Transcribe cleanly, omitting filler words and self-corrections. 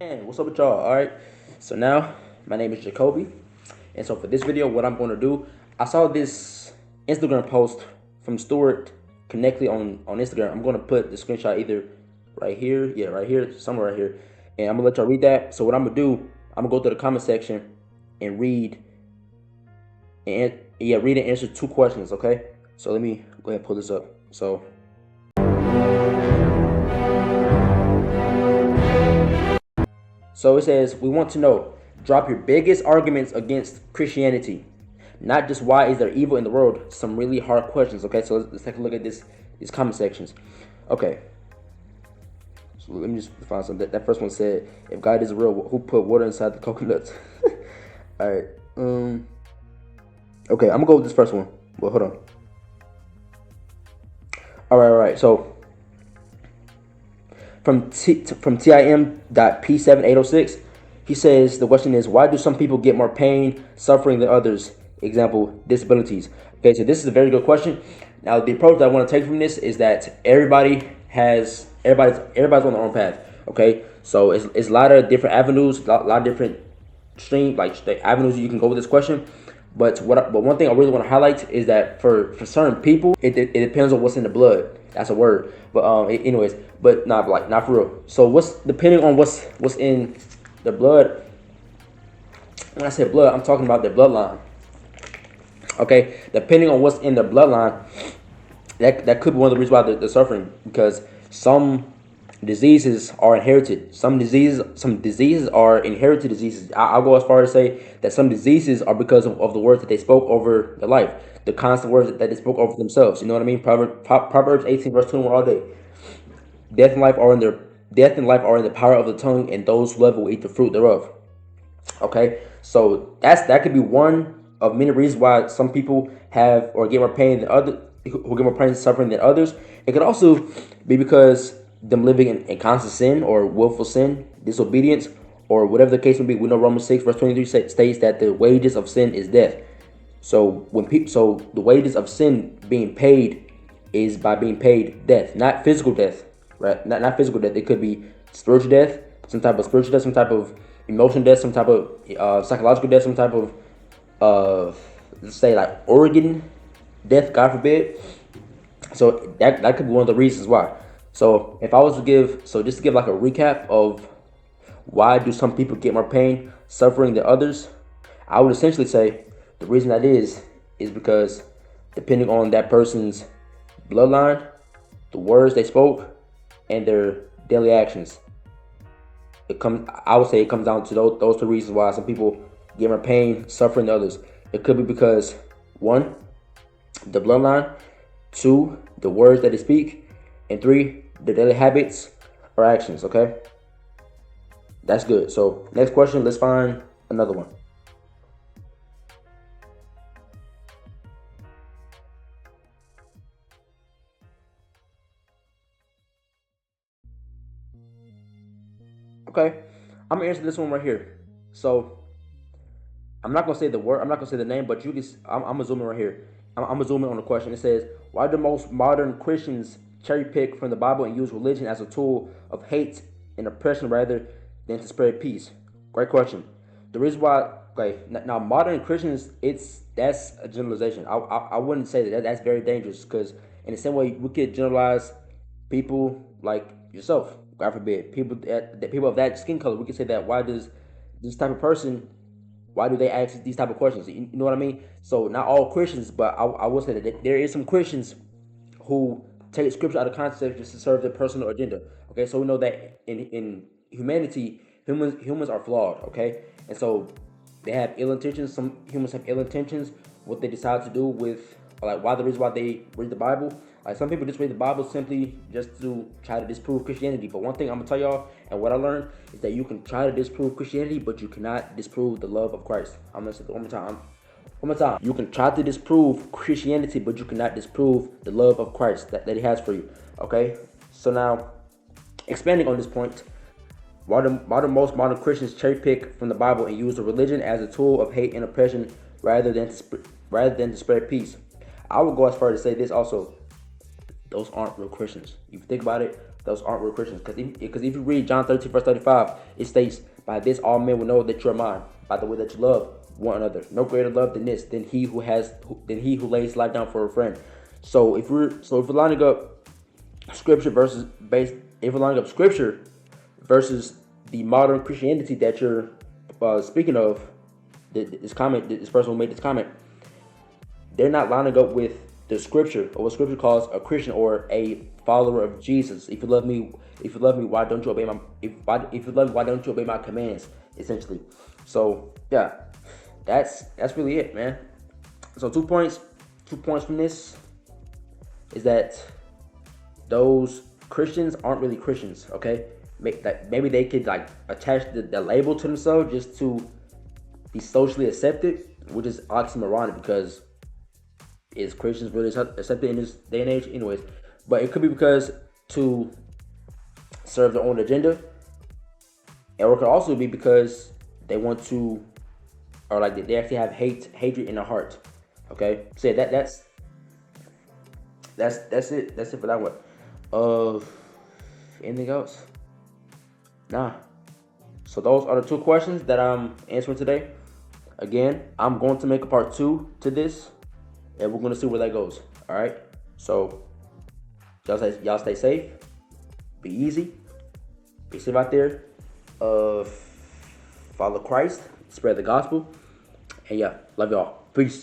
And what's up with y'all? All right. So now my name is Jacoby, and so for this video, what I'm going to do, I saw this Instagram post from Stuart Connectly on Instagram. I'm going to put the screenshot either right here, yeah, right here, somewhere right here, and I'm gonna let y'all read that. So what I'm gonna do, I'm gonna go to the comment section and read and answer two questions. Okay. So let me go ahead and pull this up. So it says, we want to know, drop your biggest arguments against Christianity. Not just why is there evil in the world, some really hard questions. Okay, so let's take a look at these comment sections. Okay, so let me just find something. That first one said, if God is real, who put water inside the coconuts? All right. Okay, I'm gonna go with this first one. Well, hold on. All right. So from tim.p7806, he says the question is, why do some people get more pain, suffering than others? Example, disabilities. Okay, so this is a very good question. Now, the approach that I want to take from this is that everybody's on their own path. Okay, so it's a lot of different avenues, a lot of different avenues you can go with this question. But one thing I really want to highlight is that for certain people, it depends on what's in the blood. That's a word. But anyways, but not for real. So what's depending on what's in the blood. When I say blood, I'm talking about the bloodline. Okay, depending on what's in the bloodline, that could be one of the reasons why they're suffering, because some diseases are inherited. Some diseases are inherited diseases. I'll go as far as to say that some diseases are because of the words that they spoke over their life, the constant words that they spoke over themselves. You know what I mean? Proverbs 18 verse 21 all day. Death and life are in the power of the tongue, and those who love will eat the fruit thereof. Okay, so that could be one of many reasons why some people have or get more pain than other who get more pain and suffering than others. It could also be because them living in constant sin or willful sin, disobedience, or whatever the case may be. We know Romans 6 verse 23 states that the wages of sin is death. So the wages of sin being paid is by being paid death, not physical death, right? Not physical death. It could be spiritual death, some type of spiritual death, some type of emotional death, some type of psychological death, some type of let's say like organ death, God forbid. So that could be one of the reasons why. So if I was to just to give like a recap of why do some people get more pain, suffering than others, I would essentially say the reason that is because depending on that person's bloodline, the words they spoke, and their daily actions, I would say it comes down to those two reasons why some people get more pain, suffering than others. It could be because, one, the bloodline, two, the words that they speak, and three, the daily habits or actions. Okay, that's good. So next question, let's find another one. Okay, I'm gonna answer this one right here. So I'm not gonna say the word. I'm not gonna say the name, but you can. I'm gonna zoom in right here. I'm gonna zoom in on the question. It says, "Why do most modern Christians cherry pick from the Bible and use religion as a tool of hate and oppression rather than to spread peace?" Great question. The reason why, okay, now modern Christians, that's a generalization. I wouldn't say that. That's very dangerous, because in the same way we could generalize people like yourself, God forbid, people of that skin color. We could say that, why does this type of person, why do they ask these type of questions? You know what I mean? So not all Christians, but I will say that there is some Christians who take scripture out of context just to serve their personal agenda. Okay, so we know that in humanity, humans are flawed. Okay, and so they have ill intentions. Some humans have ill intentions. What they decide to do with, like, why the reason why they read the Bible. Like, some people just read the Bible simply just to try to disprove Christianity. But one thing I'm gonna tell y'all, and what I learned, is that you can try to disprove Christianity, but you cannot disprove the love of Christ. I'm gonna say it one more time. One more time. You can try to disprove Christianity, but you cannot disprove the love of Christ that He has for you. Okay? So now, expanding on this point, why do most modern Christians cherry pick from the Bible and use the religion as a tool of hate and oppression rather than to spread peace? I would go as far as to say this also: those aren't real Christians. If you think about it, those aren't real Christians. Because if you read John 13 verse 35, it states, "By this all men will know that you are mine, by the way that you love one another. No greater love than this, than he who lays his life down for a friend." So if we're lining up scripture if we're lining up scripture versus the modern Christianity that you're speaking of, this person who made this comment, they're not lining up with the scripture, or what scripture calls a Christian or a follower of Jesus. If you love me, why don't you obey my if you love me, why don't you obey my commands? Essentially. So yeah, that's really it, man. So 2 points from this is that those Christians aren't really Christians. Okay, maybe they could like attach the label to themselves just to be socially accepted, which is oxymoronic, because is Christians really accepted in this day and age? Anyways, but it could be because to serve their own agenda, or it could also be because they want to, or like they actually have hatred in their heart. Okay, so yeah, that's it. That's it for that one. Anything else? Nah. So those are the 2 questions that I'm answering today. Again, I'm going to make a part 2 to this, and we're going to see where that goes. All right. So y'all stay safe. Be easy. Be safe out there. Follow Christ. Spread the gospel. And yeah, love y'all. Peace.